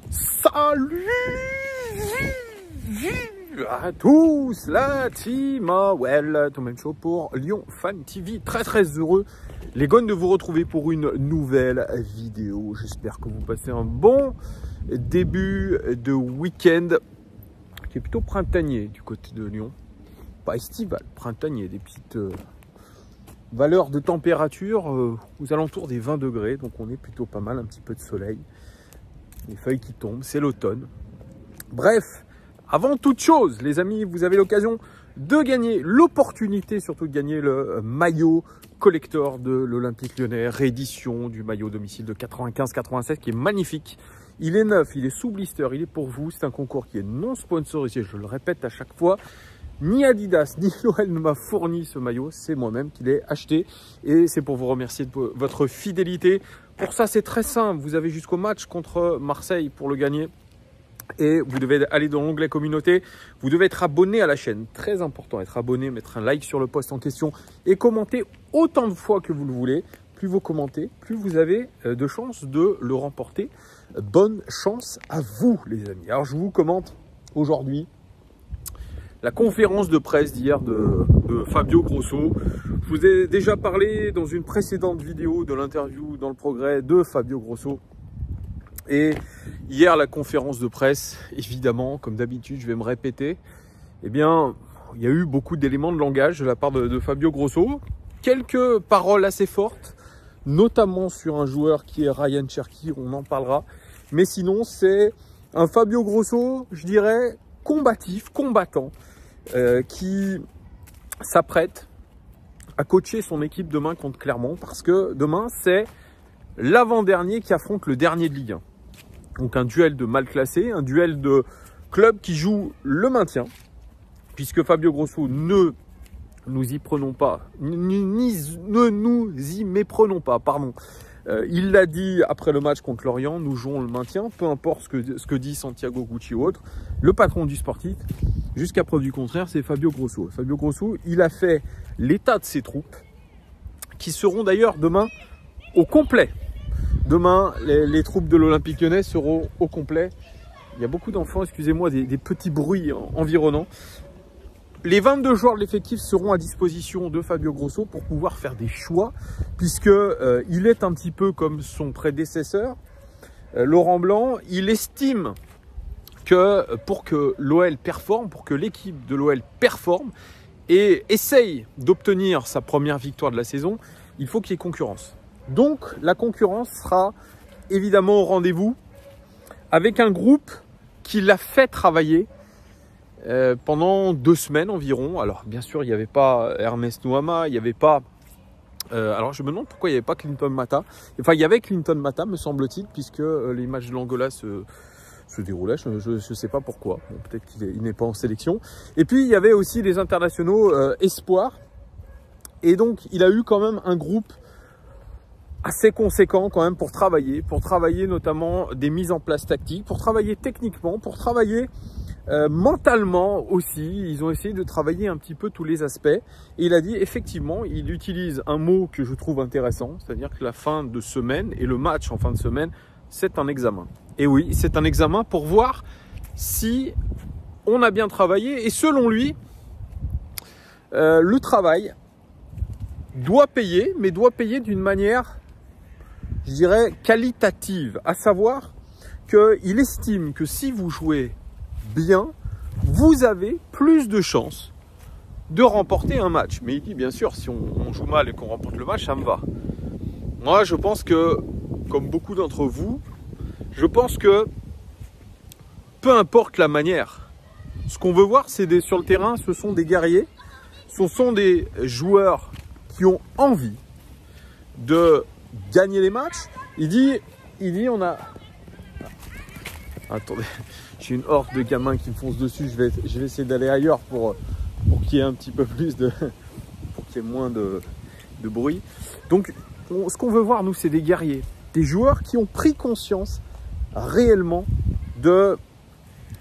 Salut à tous, la team Well, Tom Show pour Lyon Fan TV. Très heureux, les gones, de vous retrouver pour une nouvelle vidéo. J'espère que vous passez un bon début de week-end qui est plutôt printanier du côté de Lyon. Pas estival, printanier, des petites valeurs de température aux alentours des 20 degrés. Donc on est plutôt pas mal, un petit peu de soleil. Les feuilles qui tombent, c'est l'automne. Bref, avant toute chose, les amis, vous avez l'occasion de gagner, l'opportunité surtout de gagner le maillot collector de l'Olympique Lyonnais, réédition du maillot domicile de 95-87 qui est magnifique. Il est neuf, il est sous blister, il est pour vous. C'est un concours qui est non sponsorisé, je le répète à chaque fois. Ni Adidas, ni L'OL ne m'a fourni ce maillot, c'est moi-même qui l'ai acheté. Et c'est pour vous remercier de votre fidélité. Pour ça, c'est très simple. Vous avez jusqu'au match contre Marseille pour le gagner. Et vous devez aller dans l'onglet communauté. Vous devez être abonné à la chaîne. Très important, être abonné, mettre un like sur le post en question et commenter autant de fois que vous le voulez. Plus vous commentez, plus vous avez de chances de le remporter. Bonne chance à vous, les amis. Alors, je vous commente aujourd'hui la conférence de presse d'hier de Fabio Grosso. Je vous ai déjà parlé dans une précédente vidéo de l'interview dans le Progrès de Fabio Grosso. Et hier, la conférence de presse, évidemment, comme d'habitude, je vais me répéter. Eh bien, il y a eu beaucoup d'éléments de langage de la part de Fabio Grosso. Quelques paroles assez fortes, notamment sur un joueur qui est Ryan Cherki, on en parlera. Mais sinon, c'est un Fabio Grosso, je dirais, combatif, combattant, qui s'apprête à coacher son équipe demain contre Clermont, parce que demain, c'est l'avant-dernier qui affronte le dernier de Ligue 1. Donc un duel de mal classé, un duel de club qui joue le maintien, puisque Fabio Grosso ne nous y méprenons pas, pardon. Il l'a dit après le match contre Lorient, nous jouons le maintien, peu importe ce que dit Santiago Gucci ou autre. Le patron du sportif, jusqu'à preuve du contraire, c'est Fabio Grosso. Fabio Grosso, il a fait l'état de ses troupes, qui seront d'ailleurs demain au complet. Demain, les troupes de l'Olympique Lyonnais seront au complet. Il y a beaucoup d'enfants, excusez-moi, des petits bruits environnants. Les 22 joueurs de l'effectif seront à disposition de Fabio Grosso pour pouvoir faire des choix, puisque il est un petit peu comme son prédécesseur, Laurent Blanc. Il estime que pour que l'OL performe, pour que l'équipe de l'OL performe et essaye d'obtenir sa première victoire de la saison, il faut qu'il y ait concurrence. Donc la concurrence sera évidemment au rendez-vous avec un groupe qui l'a fait travailler pendant 2 semaines environ. Alors bien sûr, il n'y avait pas Ernest Nouama, il n'y avait pas... alors je me demande pourquoi il n'y avait pas Clinton Mata. Enfin, il y avait Clinton Mata, me semble-t-il, puisque les matchs de l'Angola se déroulaient. Je ne sais pas pourquoi. Bon, peut-être qu'il n'est pas en sélection. Et puis, il y avait aussi les internationaux espoirs. Et donc, il a eu quand même un groupe assez conséquent quand même pour travailler notamment des mises en place tactiques, pour travailler techniquement, pour travailler mentalement aussi. Ils ont essayé de travailler un petit peu tous les aspects. Et il a dit, effectivement, il utilise un mot que je trouve intéressant, c'est-à-dire que la fin de semaine et le match en fin de semaine, c'est un examen. Et oui, c'est un examen pour voir si on a bien travaillé. Et selon lui, le travail doit payer, mais doit payer d'une manière, je dirais, qualitative. À savoir qu'il estime que si vous jouez bien, vous avez plus de chances de remporter un match. Mais il dit, bien sûr, si on joue mal et qu'on remporte le match, ça me va. Moi, je pense que, comme beaucoup d'entre vous, je pense que peu importe la manière, ce qu'on veut voir, c'est sur le terrain, ce sont des guerriers, ce sont des joueurs qui ont envie de gagner les matchs. Il dit on a... Attendez, j'ai une horde de gamins qui me foncent dessus. Je vais essayer d'aller ailleurs pour qu'il y ait un petit peu plus de... pour qu'il y ait moins de bruit. Donc, ce qu'on veut voir, nous, c'est des guerriers. Des joueurs qui ont pris conscience réellement de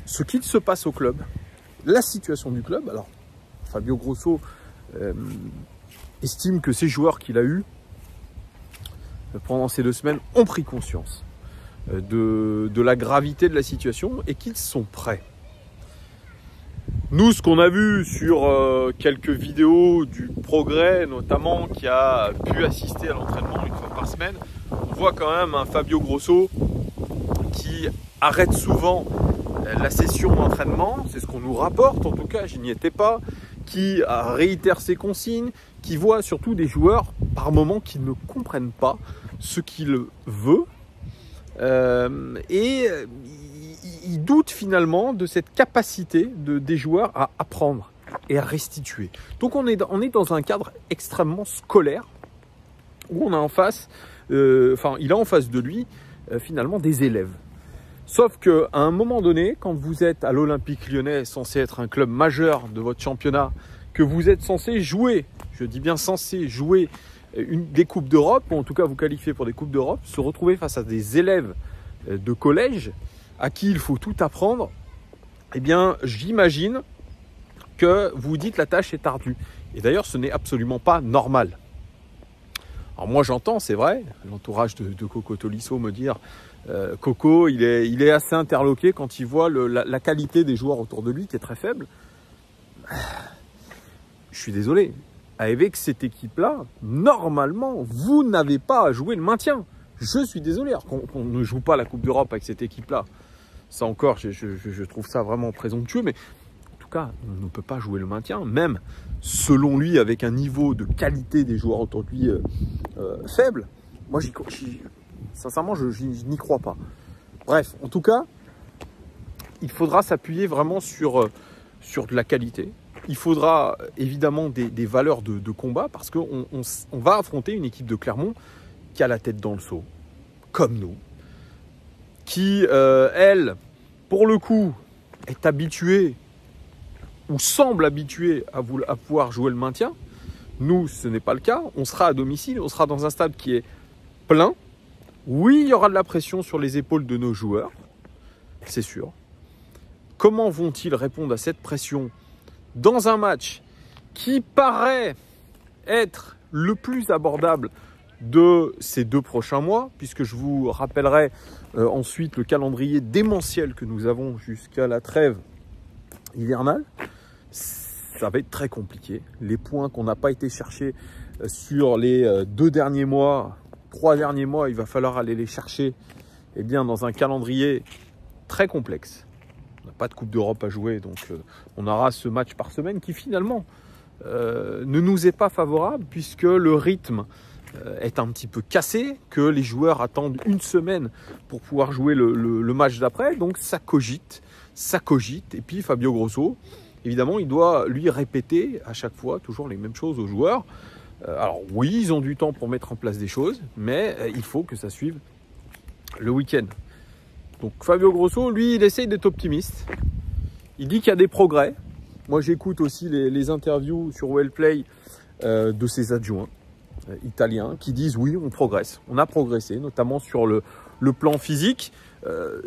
ce qu'il se passe au club, la situation du club. Alors, Fabio Grosso estime que ces joueurs qu'il a eus pendant ces 2 semaines ont pris conscience de la gravité de la situation et qu'ils sont prêts. Nous, ce qu'on a vu sur quelques vidéos du Progrès, notamment, qui a pu assister à l'entraînement une fois par semaine, on voit quand même un Fabio Grosso qui arrête souvent la session d'entraînement, c'est ce qu'on nous rapporte, en tout cas, je n'y étais pas, qui réitère ses consignes, qui voit surtout des joueurs par moments qui ne comprennent pas ce qu'il veut et il doute finalement de cette capacité des joueurs à apprendre et à restituer. Donc on est dans un cadre extrêmement scolaire où on a en face, il a en face de lui finalement des élèves. Sauf qu'à un moment donné, quand vous êtes à l'Olympique Lyonnais, censé être un club majeur de votre championnat, que vous êtes censé jouer, je dis bien censé jouer des Coupes d'Europe, ou en tout cas vous qualifier pour des Coupes d'Europe, se retrouver face à des élèves de collège à qui il faut tout apprendre, eh bien j'imagine que vous dites la tâche est ardue. Et d'ailleurs ce n'est absolument pas normal. Alors moi j'entends, c'est vrai, l'entourage de Coco Tolisso me dire Coco il est assez interloqué quand il voit la qualité des joueurs autour de lui qui est très faible. Je suis désolé, avec cette équipe-là, normalement, vous n'avez pas à jouer le maintien. Je suis désolé, alors qu'on ne joue pas la Coupe d'Europe avec cette équipe-là. Ça encore, je trouve ça vraiment présomptueux, mais en tout cas, on ne peut pas jouer le maintien, même selon lui, avec un niveau de qualité des joueurs autour de lui faible. Moi, sincèrement, je n'y crois pas. Bref, en tout cas, il faudra s'appuyer vraiment sur de la qualité. Il faudra évidemment des valeurs de combat parce qu'on va affronter une équipe de Clermont qui a la tête dans le seau, comme nous, qui, elle, pour le coup, est habituée ou semble habituée à pouvoir jouer le maintien. Nous, ce n'est pas le cas. On sera à domicile, on sera dans un stade qui est plein. Oui, il y aura de la pression sur les épaules de nos joueurs, c'est sûr. Comment vont-ils répondre à cette pression dans un match qui paraît être le plus abordable de ces 2 prochains mois, puisque je vous rappellerai ensuite le calendrier démentiel que nous avons jusqu'à la trêve hivernale. Ça va être très compliqué. Les points qu'on n'a pas été chercher sur les 2 derniers mois, 3 derniers mois, il va falloir aller les chercher dans un calendrier très complexe. On n'a pas de Coupe d'Europe à jouer, donc on aura ce match par semaine qui finalement ne nous est pas favorable puisque le rythme est un petit peu cassé, que les joueurs attendent une semaine pour pouvoir jouer le match d'après, donc ça cogite, et puis Fabio Grosso, évidemment, il doit lui répéter à chaque fois toujours les mêmes choses aux joueurs. Alors oui, ils ont du temps pour mettre en place des choses, mais il faut que ça suive le week-end. Donc Fabio Grosso, lui, il essaye d'être optimiste. Il dit qu'il y a des progrès. Moi, j'écoute aussi les interviews sur Wellplay de ses adjoints italiens qui disent oui, on progresse. On a progressé, notamment sur le plan physique.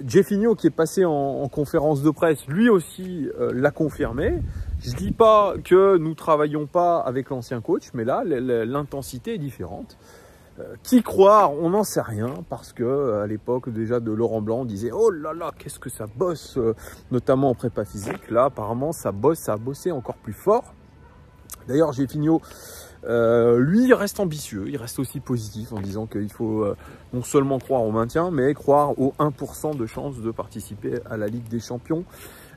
Gefinho, qui est passé en conférence de presse, lui aussi l'a confirmé. Je ne dis pas que nous ne travaillons pas avec l'ancien coach, mais là, l'intensité est différente. Qui croire, on n'en sait rien, parce que à l'époque déjà de Laurent Blanc, on disait oh là là, qu'est-ce que ça bosse, notamment en prépa physique. Là, apparemment, ça a bossé encore plus fort. D'ailleurs, Gefinho, lui, il reste ambitieux, il reste aussi positif en disant qu'il faut non seulement croire au maintien, mais croire aux 1% de chance de participer à la Ligue des Champions.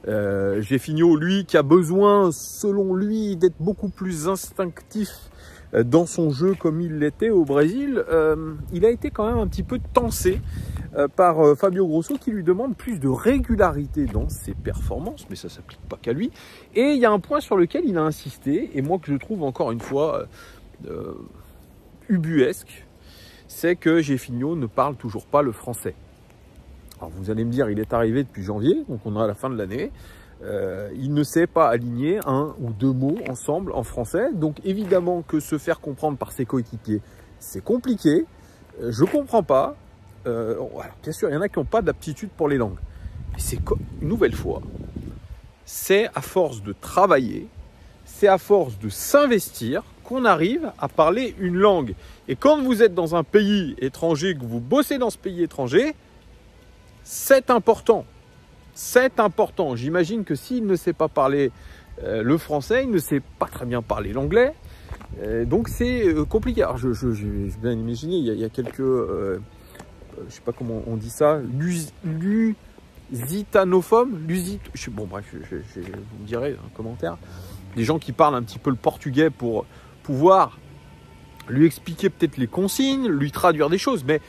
Gefinho, lui, qui a besoin, selon lui, d'être beaucoup plus instinctif dans son jeu comme il l'était au Brésil, il a été quand même un petit peu tensé par Fabio Grosso qui lui demande plus de régularité dans ses performances, mais ça ne s'applique pas qu'à lui. Et il y a un point sur lequel il a insisté, et moi que je trouve encore une fois ubuesque, c'est que Gefinho ne parle toujours pas le français. Alors vous allez me dire, il est arrivé depuis janvier, donc on est à la fin de l'année. Il ne sait pas aligner 1 ou 2 mots ensemble en français. Donc évidemment que se faire comprendre par ses coéquipiers, c'est compliqué. Je ne comprends pas. Alors, bien sûr, il y en a qui n'ont pas d'aptitude pour les langues. Mais c'est une nouvelle fois, c'est à force de travailler, c'est à force de s'investir qu'on arrive à parler une langue. Et quand vous êtes dans un pays étranger, que vous bossez dans ce pays étranger, C'est important. C'est important. J'imagine que s'il ne sait pas parler le français, il ne sait pas très bien parler l'anglais. Donc c'est compliqué. Alors je viens d'imaginer, il y a quelques, je sais pas comment on dit ça, lusitanophones, bon bref, vous me direz un commentaire. Des gens qui parlent un petit peu le portugais pour pouvoir lui expliquer peut-être les consignes, lui traduire des choses, mais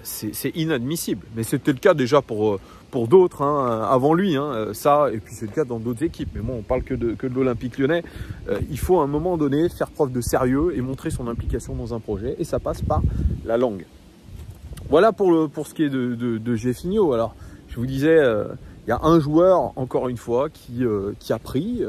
c'est inadmissible. Mais c'était le cas déjà pour d'autres avant lui, ça, et puis c'est le cas dans d'autres équipes. Mais bon, on parle que de l'Olympique Lyonnais. Il faut à un moment donné faire preuve de sérieux et montrer son implication dans un projet, et ça passe par la langue. Voilà pour ce qui est de Jeffinho. Alors, je vous disais, il y a un joueur, encore une fois, qui a pris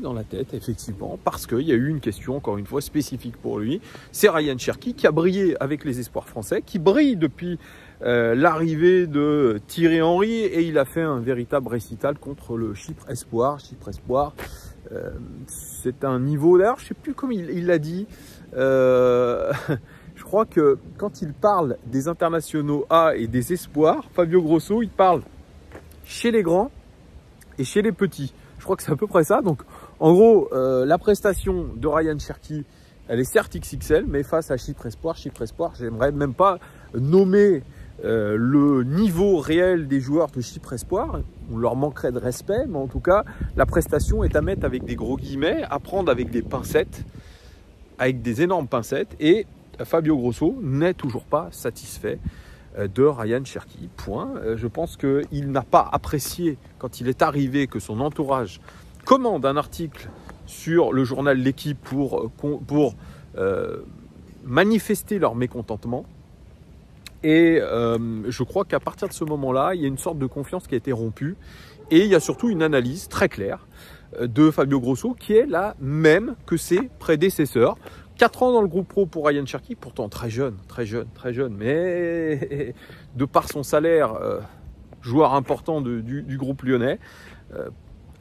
dans la tête, effectivement, parce qu'il y a eu une question, encore une fois, spécifique pour lui. C'est Ryan Cherki qui a brillé avec les espoirs français, qui brille depuis l'arrivée de Thierry Henry, et il a fait un véritable récital contre le Chypre Espoir. C'est un niveau, d'ailleurs, je ne sais plus comment il l'a dit. Je crois que quand il parle des internationaux A et des espoirs, Fabio Grosso, il parle chez les grands et chez les petits. Je crois que c'est à peu près ça. Donc, en gros, la prestation de Ryan Cherki, elle est certes XXL, mais face à Chypre Espoir, j'aimerais même pas nommer le niveau réel des joueurs de Chypre Espoir. On leur manquerait de respect, mais en tout cas, la prestation est à mettre avec des gros guillemets, à prendre avec des pincettes, avec des énormes pincettes. Et Fabio Grosso n'est toujours pas satisfait de Ryan Cherki. Point. Je pense qu'il n'a pas apprécié quand il est arrivé que son entourage commande un article sur le journal L'Équipe pour manifester leur mécontentement. Et je crois qu'à partir de ce moment-là, il y a une sorte de confiance qui a été rompue. Et il y a surtout une analyse très claire de Fabio Grosso qui est la même que ses prédécesseurs. 4 ans dans le groupe pro pour Ryan Cherki, pourtant très jeune, mais de par son salaire, joueur important du groupe lyonnais,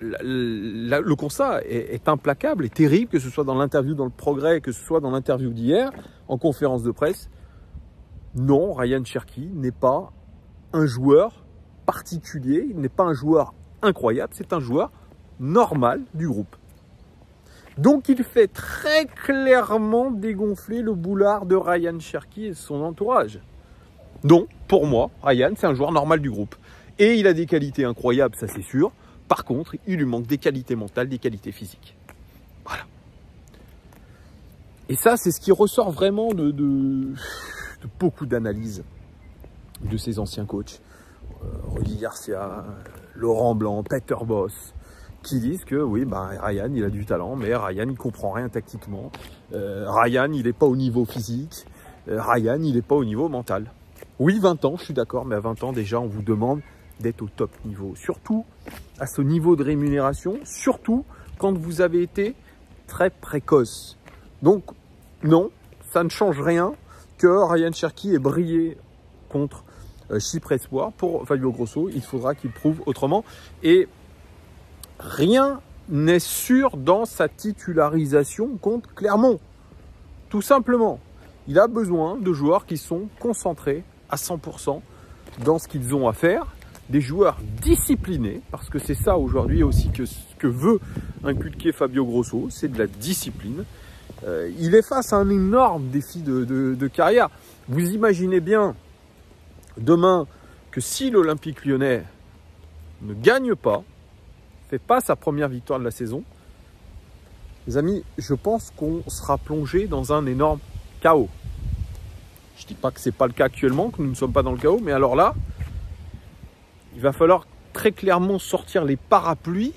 le constat est implacable et terrible, que ce soit dans l'interview dans le Progrès, que ce soit dans l'interview d'hier, en conférence de presse. Non, Ryan Cherki n'est pas un joueur particulier, il n'est pas un joueur incroyable, c'est un joueur normal du groupe. Donc il fait très clairement dégonfler le boulard de Ryan Cherki et de son entourage. Donc pour moi, Ryan, c'est un joueur normal du groupe. Et il a des qualités incroyables, ça c'est sûr. Par contre, il lui manque des qualités mentales, des qualités physiques. Voilà. Et ça, c'est ce qui ressort vraiment de beaucoup d'analyses de ses anciens coachs. Rudy Garcia, Laurent Blanc, Peter Bosz, qui disent que oui, Ryan, il a du talent, mais Ryan, il comprend rien tactiquement. Ryan, il n'est pas au niveau physique. Ryan, il n'est pas au niveau mental. Oui, 20 ans, je suis d'accord, mais à 20 ans, déjà, on vous demande d'être au top niveau. Surtout à ce niveau de rémunération, surtout quand vous avez été très précoce. Donc, non, ça ne change rien que Ryan Cherki ait brillé contre Chypre Espoir. Pour Fabio Grosso, il faudra qu'il prouve autrement. Et rien n'est sûr dans sa titularisation contre Clermont. Tout simplement, il a besoin de joueurs qui sont concentrés à 100% dans ce qu'ils ont à faire, des joueurs disciplinés, parce que c'est ça aujourd'hui aussi que veut inculquer Fabio Grosso, c'est de la discipline. Il est face à un énorme défi de carrière. Vous imaginez bien demain que si l'Olympique Lyonnais ne gagne pas, fait pas sa première victoire de la saison, les amis, je pense qu'on sera plongé dans un énorme chaos. Je ne dis pas que ce n'est pas le cas actuellement, que nous ne sommes pas dans le chaos, mais alors là, il va falloir très clairement sortir les parapluies,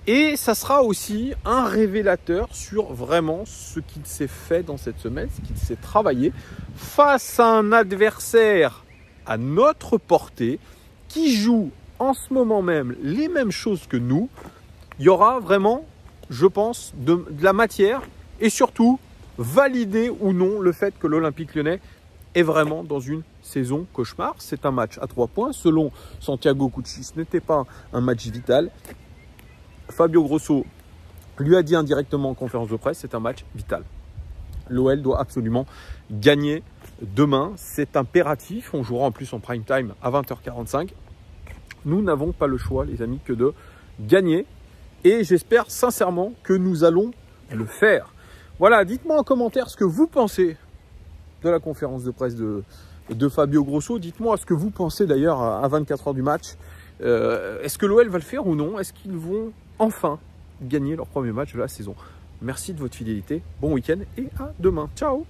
et ça sera aussi un révélateur sur vraiment ce qu'il s'est fait dans cette semaine, ce qu'il s'est travaillé face à un adversaire à notre portée qui joue en ce moment même les mêmes choses que nous. Il y aura vraiment, je pense, de la matière, et surtout valider ou non le fait que l'Olympique Lyonnais est vraiment dans une saison cauchemar. C'est un match à 3 points. Selon Santiago Cucci, ce n'était pas un match vital. Fabio Grosso lui a dit indirectement en conférence de presse, c'est un match vital. L'OL doit absolument gagner demain. C'est impératif. On jouera en plus en prime time à 20h45. Nous n'avons pas le choix, les amis, que de gagner. Et j'espère sincèrement que nous allons le faire. Voilà, dites-moi en commentaire ce que vous pensez de la conférence de presse de Fabio Grosso. Dites-moi ce que vous pensez d'ailleurs à 24 heures du match. Est-ce que l'OL va le faire ou non? Est-ce qu'ils vont enfin gagner leur premier match de la saison? Merci de votre fidélité. Bon week-end et à demain. Ciao!